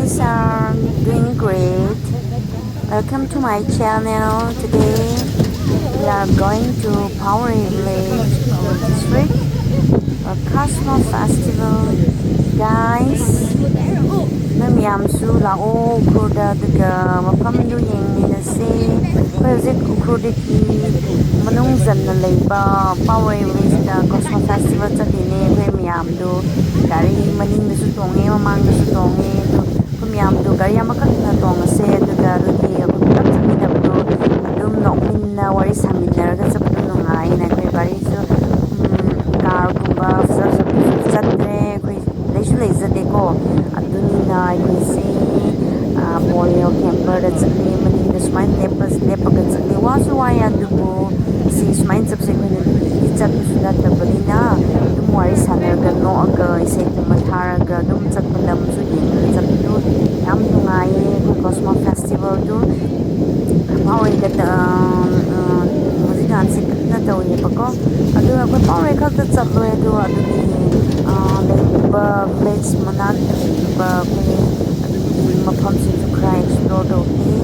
guys are doing great. Welcome to my channel. Today we are going to Poway Village, our district, a Cosmo Festival. Guys, Namyamsu Lao Ukruda Duga Mapamandu Yingminase, Prazik Ukrudiki, Manung Zanna Leba, Poway Village, Cosmo Festival Chadine, Namyamdu, Gari Maning the Sutonge, Mamang the Sutonge, Kumyamdu, Gari Amakana Tonga said the Garuki, Adum Nokmin, Waris Hamina, Sabunai, and everybody's car Kumba, Satre, Laser Deco, Adunina, you see, Polio Camper, that's a name, and the Smine Lepers, Lepagans, and the Wasuaya Dubu, see Smine subsequently, it's up to that the Balina, the Moris Hanaga, no, I say the Mataraga, Dum Sapundam, Sudin, Zapu, Yamunai, Cosmo Festival, do Power that Musican Secret Natawi Paco, I do have a power record that's up there to Blades Manan, Mapumsi to cry, explode okay.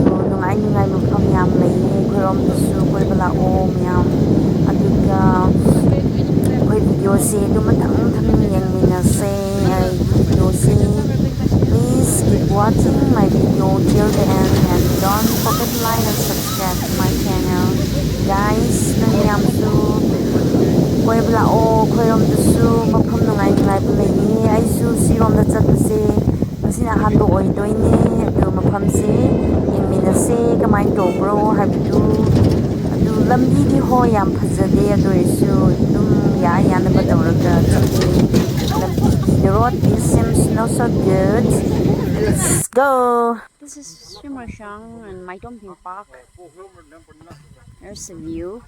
To Nungai Mupam Yam Lay, Grom the Soup, Webala Om Yam, Aduka, video see, do Matang Yang Mina say, video see. Please keep watching my video till the end and don't forget to like and subscribe to my channel. Guys, Namyamsu, Webla O, Koyom the Su, Mapam Nungai Play, I su Sirom the Tatase, Masina Hando Oidoine, do Mapamse, Yingminase, Kamai Dobro, have do Lambi Hoyam Pazade, do Isu, Dum Yayan, but the road seems not so good. Let's go. This is Shimrashang and my dumping park. There's a view.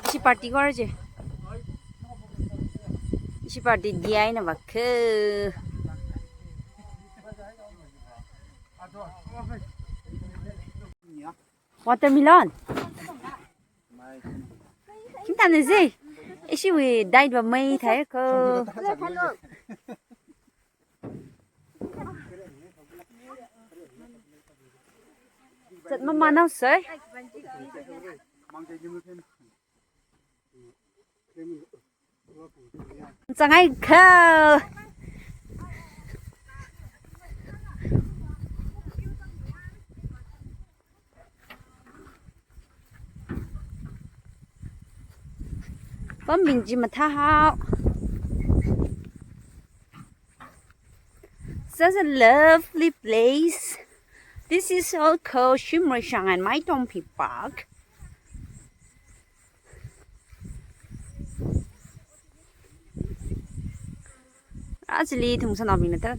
Isi party kor je. Isi party dia na bakhe. Watermelon. Chúng ta là gì? Isi we dai và mây thấy cơ. Giật mama nào sấy? Chẳng ai cơ. Such a lovely place. This is all called Shimrashang and my Dompi Park. Actually, thùng sao nào mình là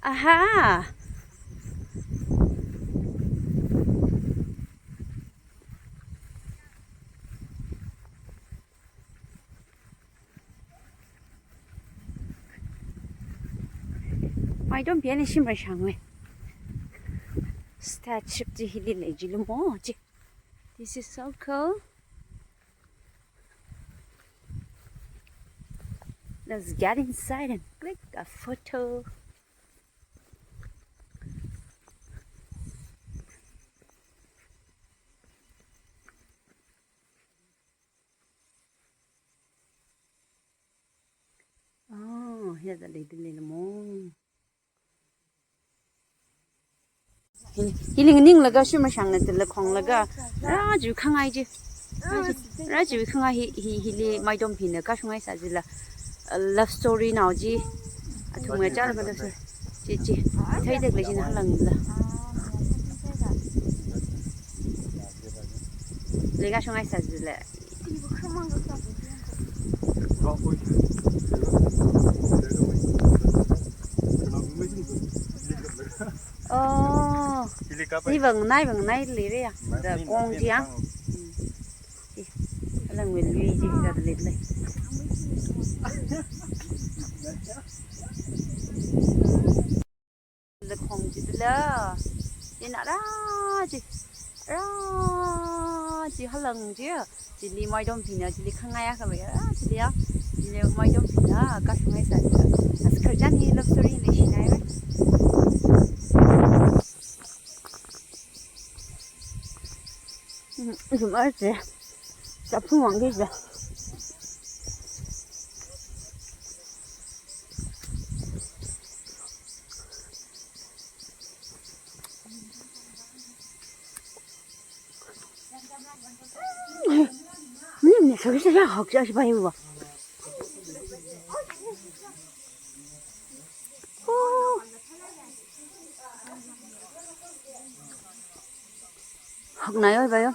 aha. Mày don't biến lên mà sang này. Start chụp gì đi lấy gì luôn mò chứ. This is so cool. Let's get inside and click a photo. Oh, here's a little more. Hiling ning laga shima shang na tila khong laga raju khangai ji raju khangai hili mai dom phi na ka shungai sa ji la love story now ji athunga cha la ba ji ji thai dek le ji na lang la le ga shungai sa ji la đi vầng này lì đấy à giờ con chị á là Nguyễn Duy chị là lì này là không chị đó chị nào đó chị hai lần chứ chị đi mai đông thì nữa chị đi khang ngay à các bạn chị đi á chị đi mai đông thì nữa các thằng ấy sẽ kerja nih luxury nation này 좀 알지? 작품 왕기지. 니 저기서 야 학자시 봐 이거. học này ơi vậy không?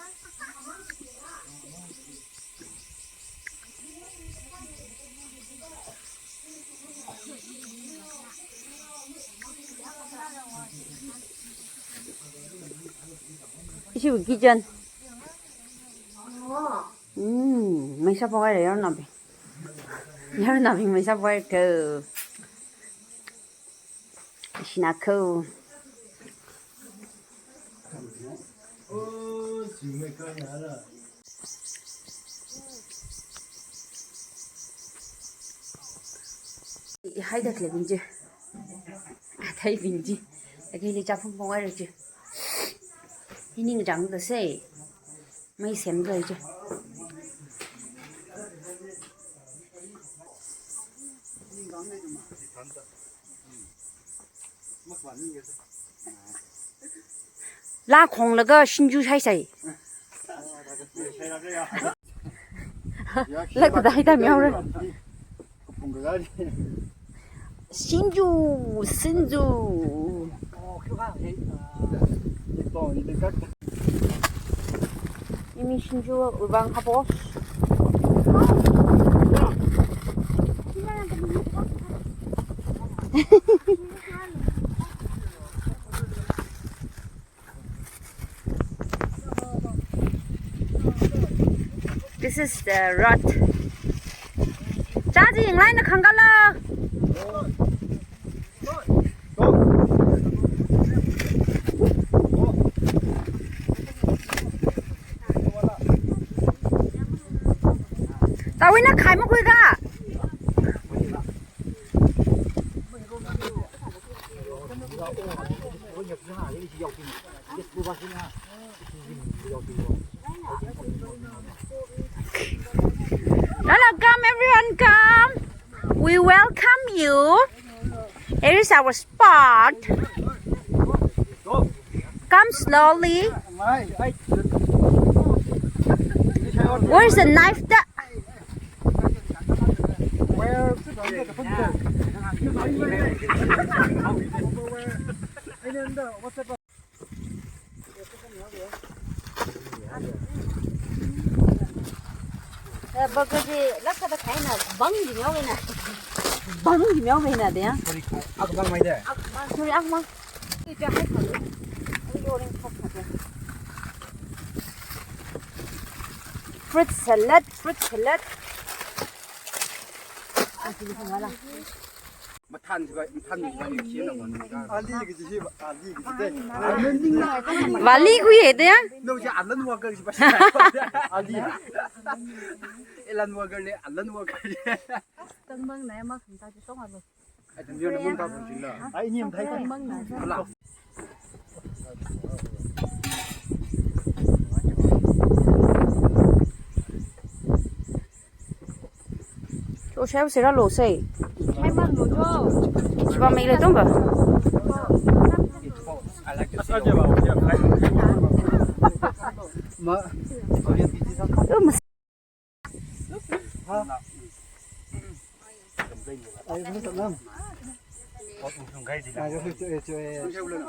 이게 kitchen. Mình sắp quay để nó nằm mình sắp quay cơ. Sinako. Hay được là bình chứ thấy bình chứ cái này chắc không có ai được chứ cái này trắng được xe mấy xem rồi chứ lá khổng là cái 신주 hay say lấy cái đây ta mèo rồi 신주 이미 신주 의방하고 This is the rot. Cha gì lại nó khăng cả lơ. Tao nó khai một cái cả. Come everyone come. We welcome you. Here is our spot. Come slowly. Where's the knife? Burger gì lắc cái cái này bắn gì méo vậy nè bắn gì méo vậy nè đấy á ác băng mày đấy thôi ác băng cho hết thử vô lên không thật fruit salad mà than vậy than gì vậy khiến là còn ali cái gì ali cái gì đấy và ly quý hết đấy á đâu chứ ăn lần mua cái gì vậy ali lần mua cái này ăn lần mua cái này tân măng này mà chúng ta chỉ sống rồi ai thằng yêu nó muốn tao cũng chính là ai nhìn thấy tân măng này chỗ xéo sẽ ra lỗ xì hai măng lỗ cho chỉ bao mấy lời đúng không mà ai vẫn tận lắm có thùng cây gì nào chơi chơi lên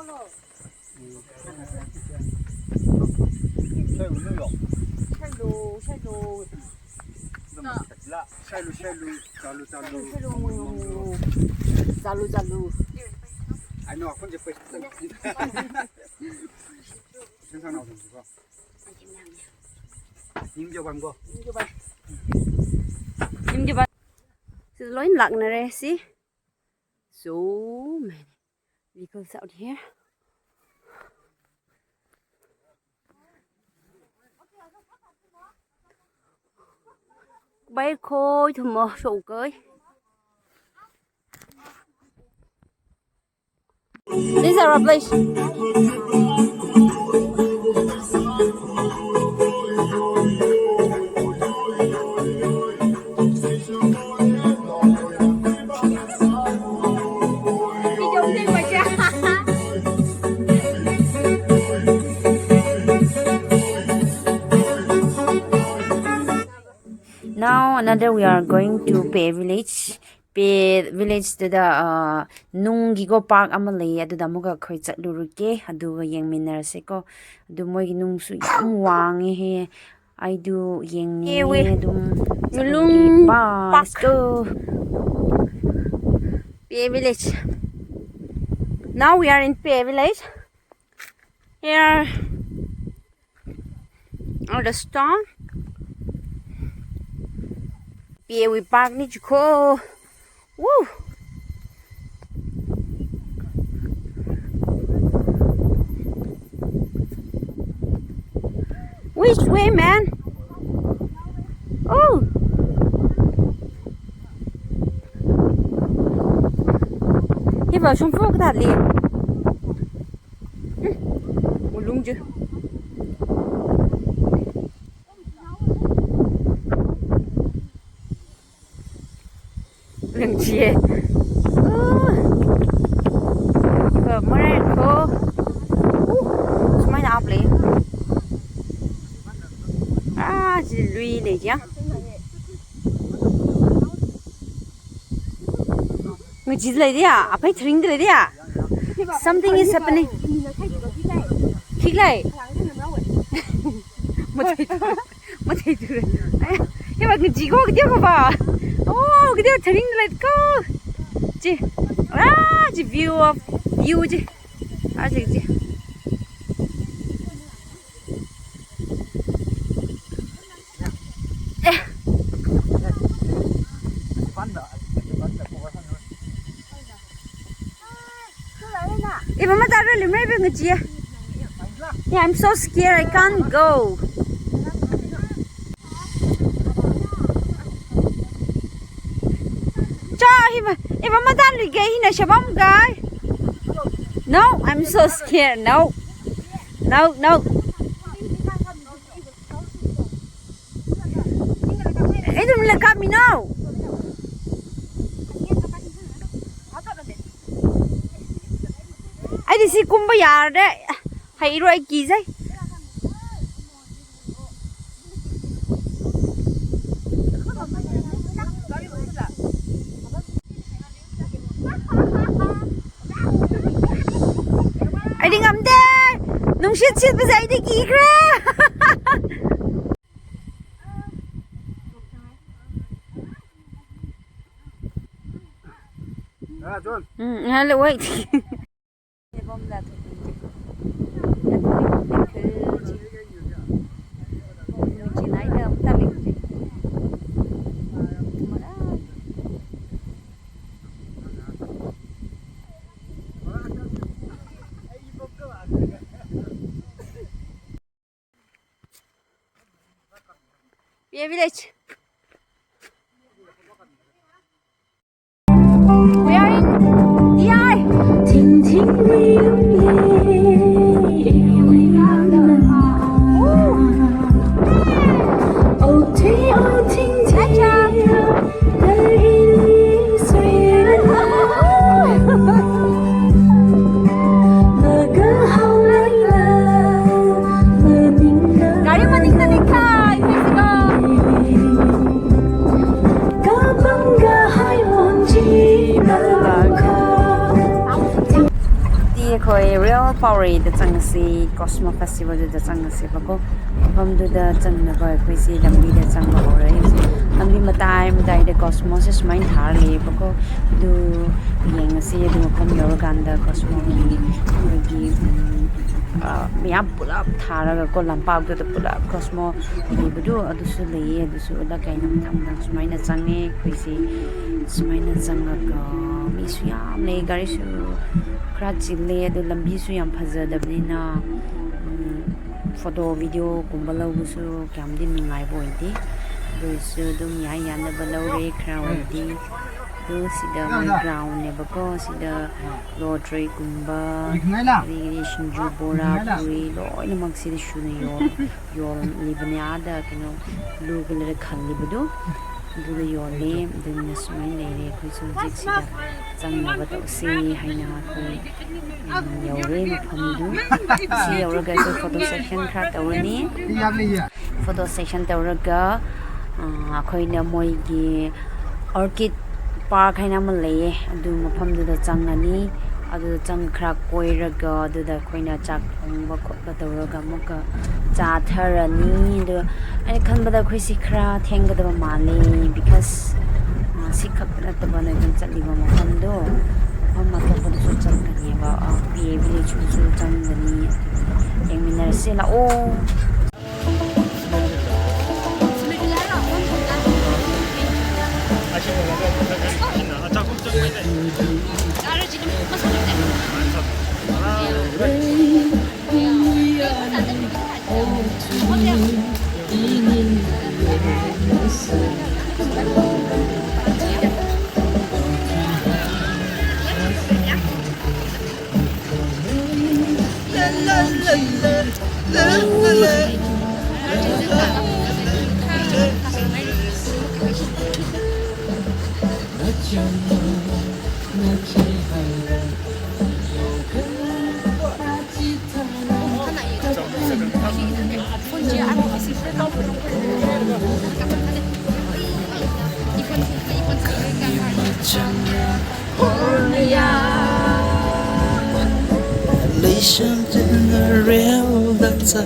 Shalu shalu chalu chalu. Jalu jalu. Ano ako je pe. Sensang nào thì có. Nim cho bằng go. Nim cho bằng. Sự lối lặng này đây see. So many vehicles out here. Bay khôi thùm mò sầu cưới. This is our place. Now another we are going to Pe village. Pe village to the Nungigo Park amalay adu da muga khoi chatluruke adu yengminarase ko adu moi nung su yam wangi he I do yeng ni dum Nulung Park. Let's go. Pe village. Now we are in Pe village. Here are the stone. Pe we park ni chuko. Woo! Which way, man? Oh! Hi vào trong phố cái thật liền. Một lung chưa? Lần chia. Vừa mới ra cô. Mấy đọc liền. À, chị Lui này chứ. Người chị lấy đi à? À, phải thring lấy đi à? Something is happening. Thích lại. Mà thấy được. Nhưng mà người chị có cái điều không bà? Oh, cái điều thring lấy cô. Chị. À, chị view chị. À, chị. If I'm not really maybe yeah, I'm so scared I can't go. If I'm not really gay, shabam guy. No, I'm so scared. No. It don't look at me now. I didn't see Kumbaya there. Hey, right, Giza. I think I'm there. Nung shit beside the Gigra. John. Hello, wait. Pe village. We are in DI. Ting ting Real Power the Changsi Cosmo Festival the Changsi Bako from the Changnagoi Kwisi Lambi the Changba ꯂꯝꯕꯤ ꯃꯇꯥꯏꯗ ꯀꯣꯁꯃꯣꯁꯦ ꯁꯨꯃꯥꯏꯅ ꯊꯥꯔ ꯂꯩꯌꯦꯕꯀꯣ ꯑꯗꯨ ꯌꯦꯡꯉꯁꯤ ꯑꯗꯨ ꯃꯐꯝ ꯌꯧꯔꯀꯥꯟꯗ ꯀꯣꯁꯃꯣꯒꯤ ꯑꯩꯈꯣꯏꯒꯤ ꯃꯌꯥꯝ ꯄꯨꯂꯞ ꯊꯥꯔꯒꯀꯣ ꯂꯝꯄꯥꯛꯇꯨꯗ ꯄꯨꯂꯞ ꯀꯣꯁꯃꯣ ꯂꯩꯕꯗꯣ ꯑꯗꯨꯁꯨ ꯂꯩꯌꯦ ꯑꯗꯨꯁꯨ ꯎꯠꯂꯛꯀꯦꯅ ꯃꯊꯪ ꯁꯨꯃꯥꯏꯅ ꯆꯪꯉꯦ ꯑꯩꯈꯣꯏꯁꯤ ꯁꯨꯃꯥꯏꯅ ꯆꯪꯉꯒ ꯃꯤꯁꯨ ꯌꯥꯝ ꯂꯩ ꯒꯥꯔꯤꯁꯨ ꯈꯔ ꯆꯤꯜꯂꯦ ꯑꯗꯨ ꯂꯝꯕꯤꯁꯨ ꯌꯥꯝ ꯐꯖꯗꯕꯅꯤꯅ ꯐꯣꯇꯣ ꯚꯤꯗꯤꯑꯣꯒꯨꯝꯕ ꯂꯧꯕꯁꯨ ꯀꯌꯥꯝꯗꯤ ꯅꯨꯡꯉꯥꯏꯕ ꯑꯣꯏꯗꯦ ꯑꯗꯨꯁꯨ ꯑꯗꯨꯝ ꯌꯥꯅꯕ ꯂꯧꯔꯦ ꯈꯔ ꯑꯣꯏꯔꯗꯤ ꯑꯗꯨ ꯁꯤꯗ ꯃꯣꯏ ꯒ꯭ꯔꯥꯎꯟꯅꯦꯕꯀꯣ ꯁꯤꯗ ꯂꯣꯗ꯭ꯔꯤꯒꯨꯝꯕ ꯑꯗꯒꯤꯗꯤ ꯁꯤꯡꯖꯨ ꯕꯣꯔꯥ ꯄꯨꯔꯤ ꯂꯣꯏꯅꯃꯛ ꯁꯤꯗ ꯁꯨꯅ ꯌꯣꯜꯂꯤꯕꯅꯦ ꯑꯥꯗ ꯀꯩꯅꯣ ꯕ꯭ꯂꯨ ꯀꯂꯔ ꯈꯜꯂꯤꯕꯗꯣ ꯑꯗꯨꯗ ꯌꯣꯜꯂꯦ ꯑꯗꯨꯅ ꯁꯨꯃꯥꯏꯅ ꯂꯩꯔꯦ ꯑꯩꯈꯣꯏꯁꯨ ꯍꯧꯖꯤꯛ ꯁꯤꯗ ꯆꯪꯅꯕ ꯇꯧꯁꯤ ꯍꯥꯏꯅ ꯑꯩꯈꯣꯏ ꯌꯧꯔꯦ ꯃꯐꯝꯗꯨ ꯁꯤ ꯌꯧꯔꯒ ꯑꯩꯈꯣꯏ ꯐꯣꯇꯣ ꯁꯦꯛꯁꯟ ꯈꯔ ꯇꯧꯔꯅꯤ ꯐꯣꯇꯣ ꯁꯦꯛꯁꯟ ꯇꯧꯔꯒ ꯑꯩꯈꯣꯏꯅ ꯃꯣꯏꯒꯤ ꯑꯣꯔꯀꯤꯠ ꯄꯥꯔꯛ ꯍꯥꯏꯅ ꯑꯃ ꯂꯩꯌꯦ ꯑꯗꯨ ꯃꯐꯝꯗꯨꯗ ꯆꯪꯉꯅꯤ ꯑꯗꯨꯗ ꯈꯔ ꯀꯣꯏꯔꯒ ꯑꯗꯨꯗ ꯑꯩꯈꯣꯏꯅ ꯆꯥꯛ ꯊꯣꯡꯕ ꯈꯣꯠꯄ ꯇꯧꯔꯒ ꯑꯃꯨꯛꯀ ꯆꯥꯊꯔꯅꯤ ꯑꯗꯨꯒ ꯑꯩꯅ ꯈꯟꯕꯗ ꯑꯩꯈꯣꯏꯁꯤ ꯈꯔ ꯊꯦꯡꯒꯗꯕ ꯃꯥꯜꯂꯦ ꯕꯤꯀꯁ ꯁꯤ ꯈꯛꯇ ꯅꯠꯇꯕ ꯅꯣꯏꯅ ꯆꯠꯂꯤꯕ ꯃꯐꯝꯗꯣ ꯃꯐꯝ ꯑꯇꯣꯞꯄꯗꯁꯨ ꯆꯠꯀꯅꯦꯕ ꯄꯤ ꯑꯦ ꯚꯤꯂꯦꯖꯇꯁꯨ ꯆꯪꯒꯅꯤ ꯑꯗꯨ ꯌꯦꯡꯃꯤꯟꯅꯔꯁꯤ ꯂꯥꯛꯑꯣ Relation to the real that's a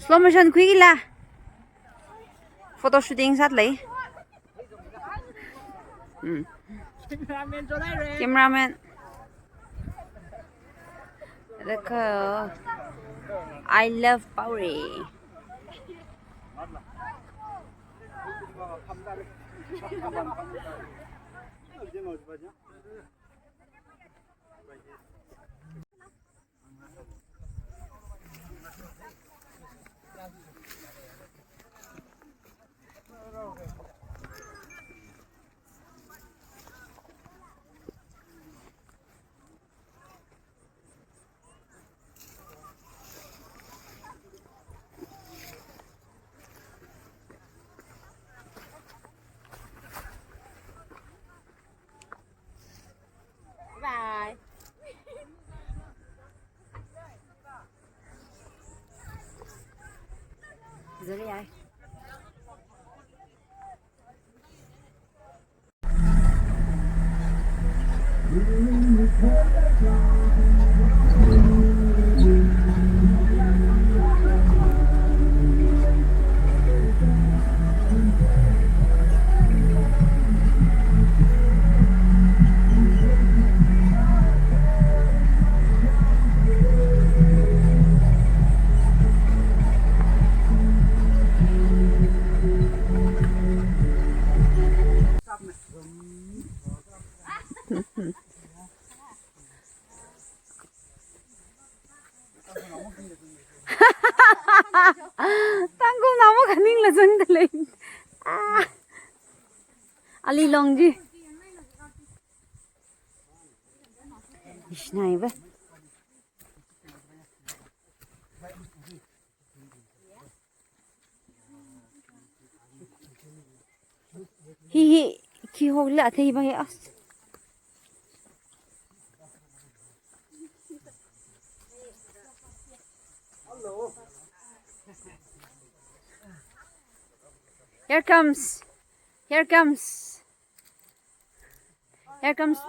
Slow motion quick la photo shooting sát lấy cameraman देखो I love Pauri Tanggung nama kaning la jang de le. Ali long ji. Isnai ba. Hi ki ho la thei ba ya. Here comes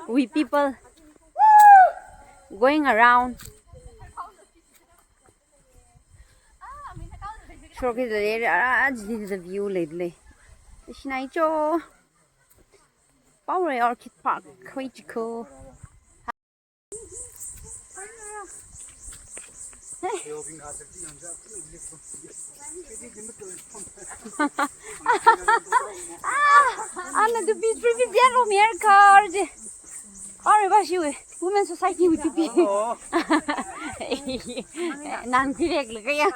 we people going around. Sure ke the view lately. Isnai cho Power Orchid Park quite cool. Anna, the beach pretty yellow mere card. Or was you Women's Society with you? Nan direct look at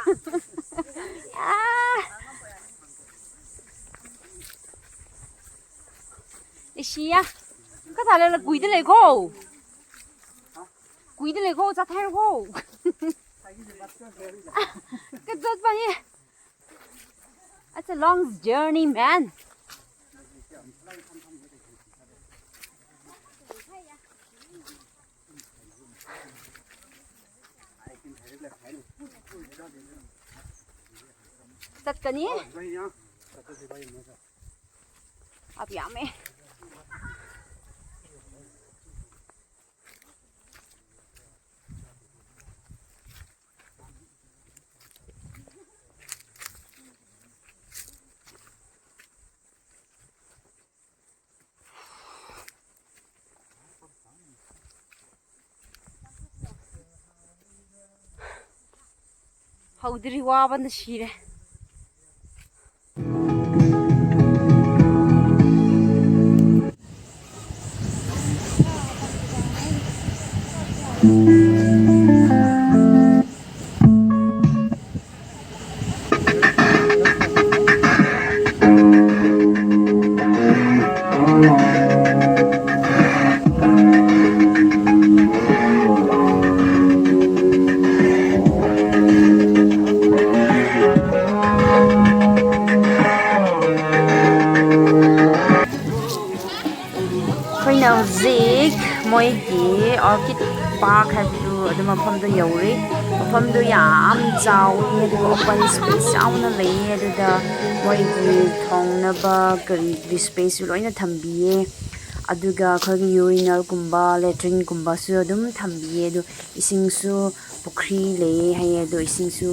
Is she? Có thể là quỷ tới lấy cô. Quỷ tới lấy cô ra theo cô. Cái rất bao nhiêu. That's a long journey, man. Tất cả nhé. Áp giảm ấy. Howdri wa band shire. Zik moigi Orchid Park habidu adu mafam do yori mafam do yam chawi adu open space auna lei adu da moigi thongna ba gari space loina thambiye aduga khagi urinal kumba latrine kumba su adum thambiye adu ising su pukri lei hai adu ising su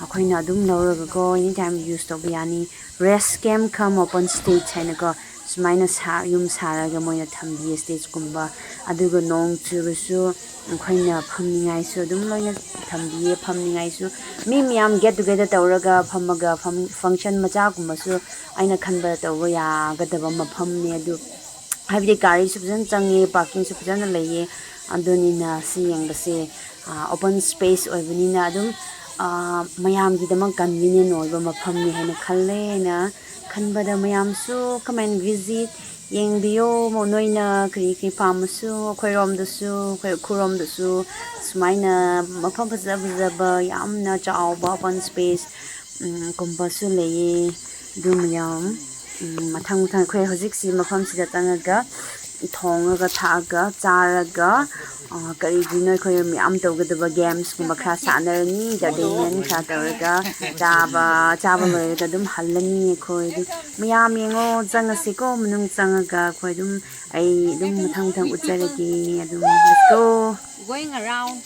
akhoina adum lawraga ko anytime use to yani rest camp come open stage haina ko Smaina yum saraga moina thambi stage kumba aduga nong churusu khoina phamningai su dum loina thambi phamningai su mi miyam get together tawraga phamaga function macha kumba su aina khanba tawwa ya gadaba mafam ne adu habide gari su bjan changi parking su bjan leye aduni na si yangbase open space oibani na adum mayam gi damang convenient oiba mafam ni haina khalle na Kanbada mayamsu come and visit yeng bio monoina kri pamsu khoirom dasu khurom dasu smaina mafam phajaba yamna chawba open space kombasu leye dumyam mathang khoi hojik si mafam sida tangaga thongaga thaga charaga ꯀꯔꯤꯒꯤꯅꯣ ꯑꯩꯈꯣꯏ ꯃꯌꯥꯝ ꯇꯧꯒꯗꯕ ꯒꯦꯝꯁꯀꯨꯝꯕ ꯈꯔ ꯁꯥꯟꯅꯔꯅꯤ entertainment ꯈꯔ ꯇꯧꯔꯒ ꯆꯥꯕ ꯂꯣꯏꯔꯒ ꯑꯗꯨꯝ ꯍꯜꯂꯅꯤ ꯑꯩꯈꯣꯏ ꯃꯌꯥꯝ ꯌꯦꯡꯉꯣ ꯆꯪꯉꯁꯤꯀꯣ ꯃꯅꯨꯡ ꯆꯪꯉꯒ ꯑꯩꯈꯣꯏ ꯑꯗꯨꯝ ꯑꯩ ꯑꯗꯨꯝ ꯃꯊꯪ ꯃꯊꯪ ꯎꯠꯆꯔꯒꯦ ꯑꯗꯨꯝ let's go going around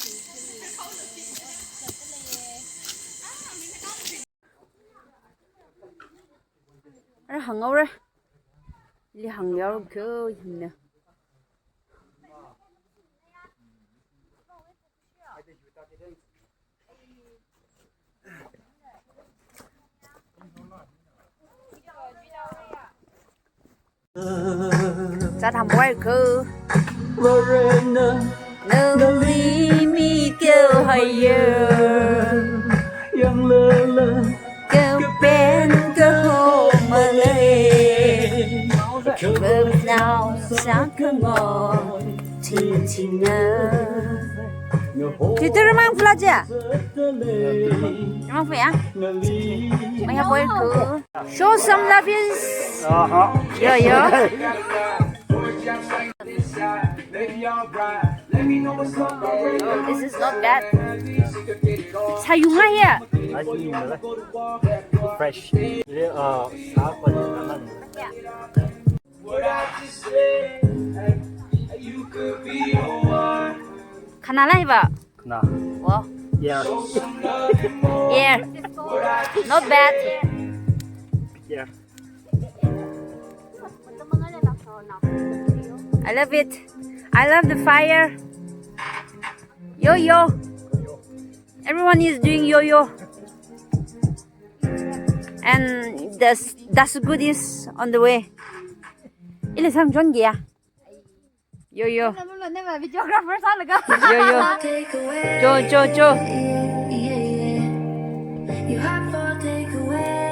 ꯍꯪꯉꯧꯔꯦ ಇಲ್ಲಿ ಹಂಗ್ಯಾವ್ರು ಹಿಂneจะทำไว้คือนึกลีมีเกี่ยวให้เยอะยังเลอก็เป็นก็โหมาเลยเกิดหนาวสักคืนงอนที่เนอที่เธอมั่งฟลาจ้ะมั่งฟลาไม่เอาไว้คือ show some love is yo yo this is not bad sao dùng ngay à fresh. Half of it. khana lại vậy Nah. wow Yeah. yeah not bad Yeah. I love it I love the fire yo everyone is doing yo and that's good is on the way ile sang chọn kìa yo yo cho You have for takeaway.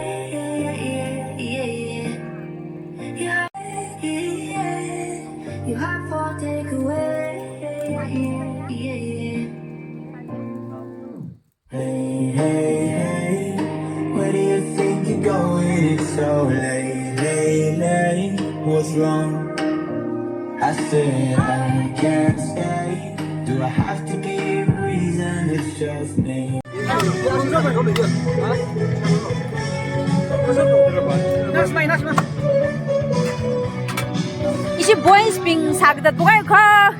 You have for takeaway. Hey, where do you think you're going? It's so late. What's wrong? I said I can't stay. Do I have to give reason? It's just me. 이제 보이스빙 사그다 누가 가?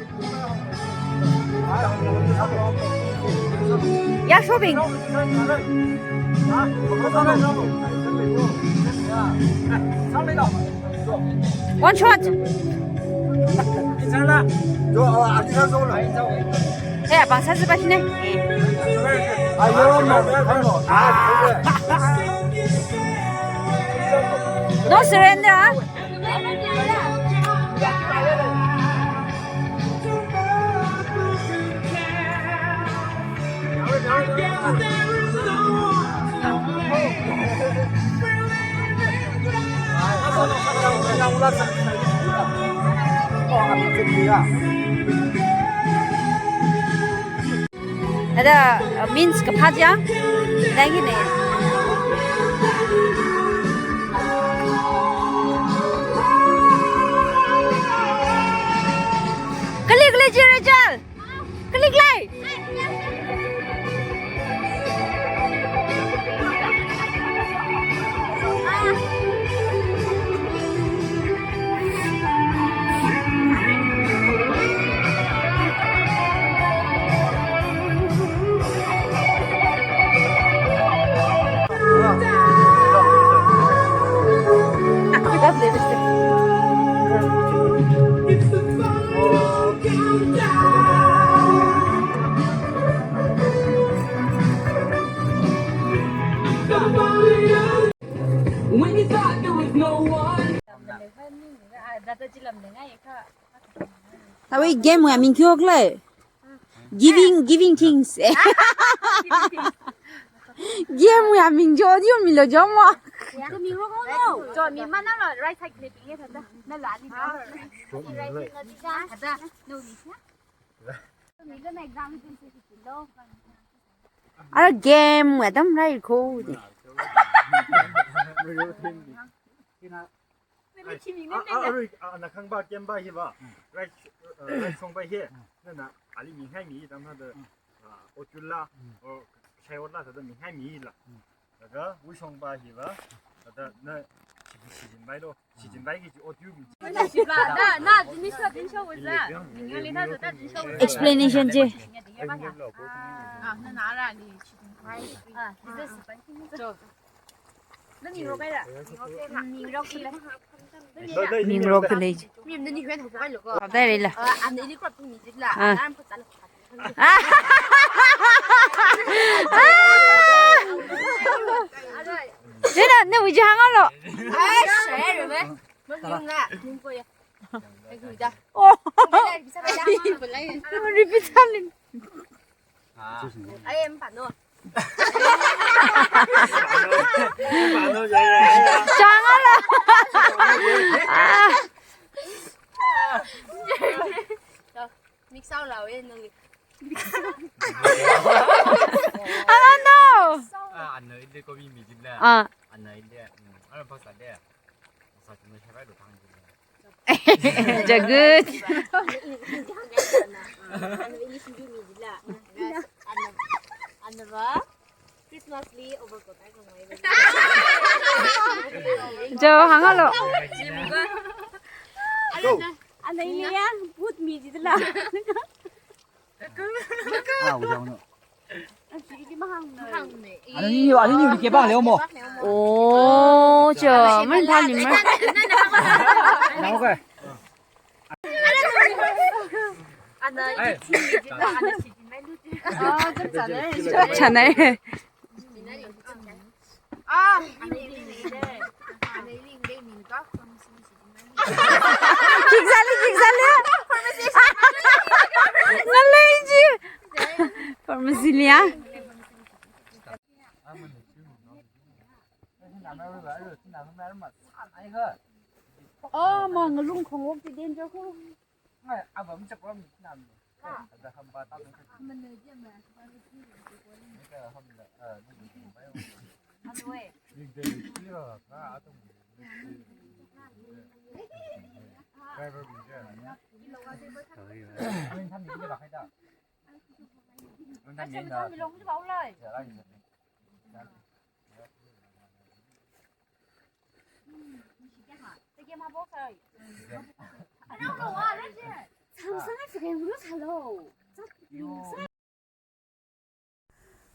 야 쇼핑. 원 샷. 야 방사즈 바시네. No surrender. Ada means kapaja. Lagi ni. Klik Rachel. Klik like. When you thought there was no one. Tahu game yang minggu aku giving things. Game yang minggu dia milo jama. Rồi mình mang nó là right side clipping hết thật ra. Nó là đi đó. Thật ra, nụ đi khác. Mình cái này exam thì chỉ lâu. Ada game yang tầm này cool. 那康巴肩巴是吧？来送巴些，那阿里明海米，咱们的我觉啦，我柴我那他的明海米了，那个我送巴是吧？那시즌 바이로 시즌 바이기 어디요? 나 진짜 진짜 보자. ningali他的真受 explanation 姐啊，那拿了你시즌 바이啊，你这是本身就那你说该的，你说去了。mình rô cái này mình nên đi khuyên thằng cái lửa ở đây đây là anh ấy đi qua tụi mình là anh phải trả thế là nếu bây giờ hàng ăn rồi ai sẽ rồi đấy mất nhưng là nhưng coi cái gửi ra ô đây bisa đây repeat lên em phản rồi chẳng ăn rồi mix sau là em người ăn ăn đâu anh ấy đi có bị mì chín nè à anh ấy đi anh phải sát đi sát chúng mình phải được thằng the good anh ấy đi xin đi mì là anh và Christmas Lee over có tay không ấy cho hàng ăn rồi anh ấy nhá bút mì gì là 아니 우리 개방해요 뭐. 오, 저 mấy thanh gì mà 나오게. anh ơi chắc chắn đấy chắc chắn đấy anh ấy đi đây anh ấy đi đây mình có không xin chính xác liền nó lên chứ pharmacy mà người luôn không uống thì đen cho cô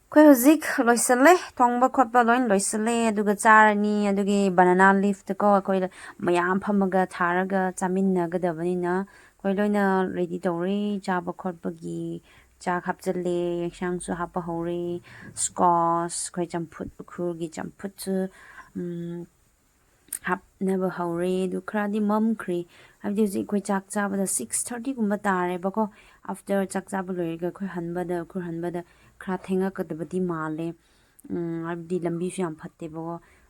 khoi hozik loisale thongba khotba loin loisale aduga charani adugi banana leaf to ko khoi mayam phamaga tharaga chaminna gadabani na khoi loina ready tori chaba khotba gi cha khapjale yangsang su hapa hore squash khoi champut khur gi champut chu hap never hore du kradi mom kri abdi ji khoi chak chaba da 6:30 gumba tare bako after chak chaba loiga khoi hanba da khur hanba da khra thenga kadabadi male abdi lambi su yam phatte bo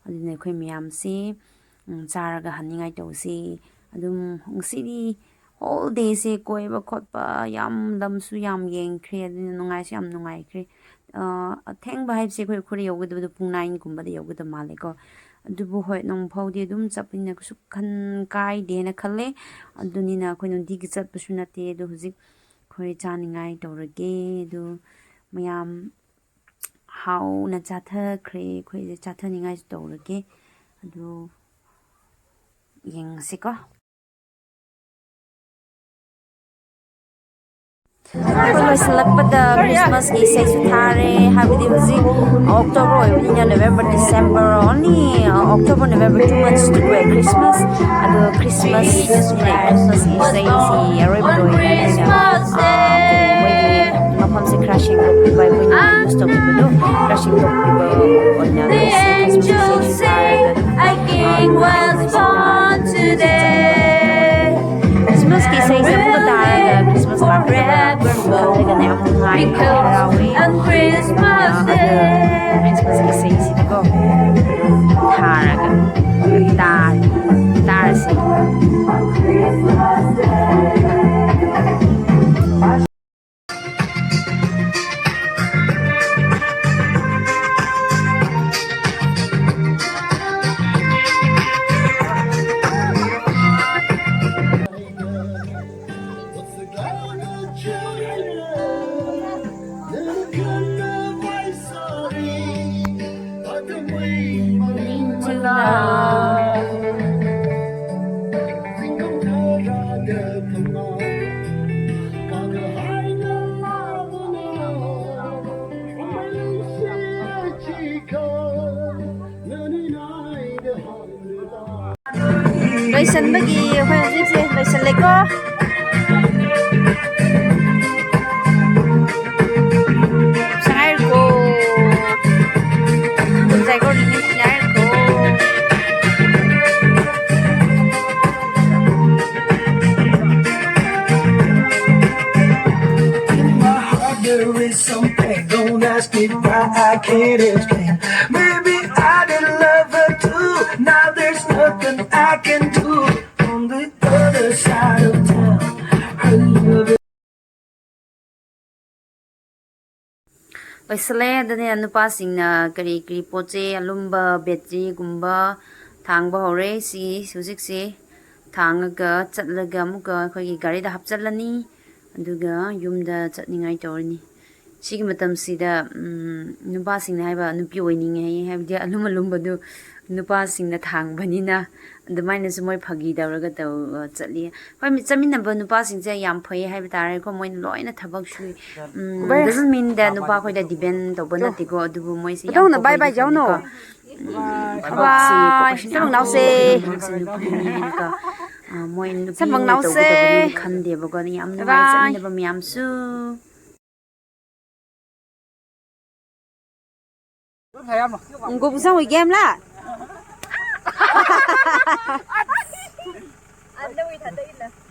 adine khoi miyam se charaga haningai tawsi adum sidi whole day se koi ba khotpa yam lam su yam yeng khre adine nungai se yam nungai khre theng ba haib se khoi khuri yogadu pung 9 gumba da yogadu male ko adubu hoi nong phawdi adum chapina su khan kai de na khalle adunina khoi non dig chat bu suna te do huzik khoi chaningai tawrage du mayam how na chatha khre khoi chatha ningai tawrage adu yeng siko loisalakpada Christmas gi sei su thare habidi huzi October oibni November December only October November 2 months to go Christmas adu Christmas Christmas gi sei si arrival mapam se crashing by when you stop to crashing to on the Christmas I king was born today Christmas ki say sa puto tara Christmas party ka na yung high and Christmas day Christmas ki say si ko tara ka tara si ꯂꯣꯏꯁꯟꯕꯒꯤ ꯑꯩꯈꯣꯏ ꯍꯧꯖꯤꯛꯁꯦ ꯂꯣꯏꯁꯜꯂꯦꯀꯣ ꯉꯥꯏꯔꯤꯀꯣ ꯉꯥꯏꯔꯤꯀꯣ ꯉꯥꯏꯔꯤꯀꯣ There is some pain, don't ask me why I can't explain. Maybe I did love her too. Now there's nothing I can do. On the other side of town, her love is ꯂꯣꯏꯁꯜꯂꯦ ꯑꯗꯨꯅꯦ ꯅꯨꯄꯥꯁꯤꯡꯅ ꯀꯔꯤ ꯀꯔꯤ ꯄꯣꯠ ꯆꯩ ꯑꯂꯨꯝꯕ ꯕꯦꯇ꯭ꯔꯤꯒꯨꯝꯕ ꯊꯥꯡꯕ ꯍꯧꯔꯦ ꯁꯤ ꯍꯧꯖꯤꯛꯁꯦ ꯊꯥꯡꯉꯒ ꯆꯠꯂꯒ ꯑꯃꯨꯛꯀ ꯑꯩꯈꯣꯏꯒꯤ ꯒꯥꯔꯤꯗ ꯍꯥꯞꯆꯜꯂꯅꯤ ꯑꯗꯨꯒ ꯌꯨꯝꯗ ꯆꯠꯅꯤꯡꯉꯥꯏ ꯇꯧꯔꯅꯤ ꯁꯤꯒꯤ ꯃꯇꯝꯁꯤꯗ ꯅꯨꯄꯥꯁꯤꯡꯅ ꯍꯥꯏꯕ ꯅꯨꯄꯤ ꯑꯣꯏꯅꯤꯡꯉꯦ ꯍꯥꯏꯌꯦ ꯍꯥꯏꯕꯗꯤ ꯑꯂꯨꯝꯕꯗꯨ ꯅꯨꯄꯥꯁꯤꯡꯅ ꯊꯥꯡꯕꯅꯤꯅ ꯑꯗꯨꯃꯥꯏꯅꯁꯨ ꯃꯣꯏ ꯐꯥꯒꯤ ꯇꯧꯔꯒ ꯆꯠꯂꯤ ꯍꯣꯏ ꯆꯠꯃꯤꯟꯅꯕ ꯅꯨꯄꯥꯁꯤꯡꯁꯦ ꯌꯥꯝ ꯐꯩ ꯍꯥꯏꯕ ꯇꯥꯔꯦꯀꯣ ꯃꯣꯏꯅ ꯂꯣꯏꯅ ꯊꯕꯛ ꯁꯨꯏ doesn't mean that ꯅꯨꯄꯥ ꯑꯩꯈꯣꯏꯗ ꯗꯤꯄꯦꯟ ꯇꯧꯕ ꯅꯠꯇꯦꯀꯣ ꯑꯗꯨꯕꯨ ꯃꯣꯏꯁꯦ ꯌꯥꯝ ꯀꯣꯑꯣꯄꯔꯦꯇꯤቭ ꯑꯣꯏꯀꯣ ꯊꯕꯛꯁꯤ ꯀꯣꯑꯣꯄꯔꯦꯁꯟ ꯌꯥꯝ ꯇꯧꯋꯦ ꯅꯨꯄꯤꯅꯤꯅꯀꯣ ꯃꯣꯏ ꯅꯨꯄꯤ ꯑꯣꯏꯅ ꯇꯧꯒꯗꯕꯅꯤꯅ ꯈꯟꯗꯦꯕꯀꯣ ꯌꯥꯝ ꯅꯨꯡꯉꯥꯏ ꯆꯠꯃꯤꯟꯅꯕ ꯃꯌꯥꯝꯁꯨ Ngô bù xong rồi game lá.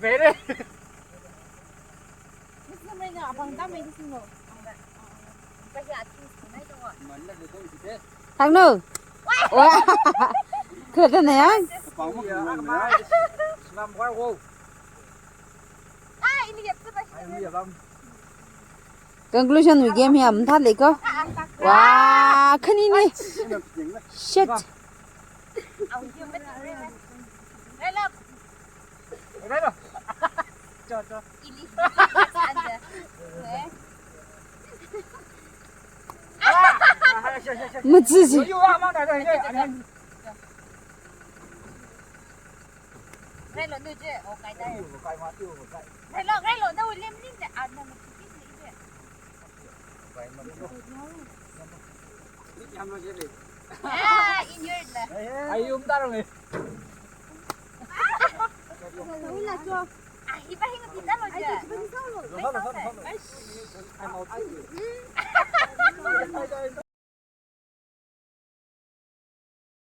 Về đi. Thằng nữ. Ủa. Cười thế này á. Làm quá cô. Conclusion của game hiểm thật đấy cơ. Wow, khăn đi đi. Shit. Đấy rồi. Cho. Mất gì? Đây là nơi chứ, ô cái đây. Đây là đâu liêm liêm này, à nằm cái gì vậy? À, in your này. Ai ta rồi. À, iba hinga kita lo aja. Rồi.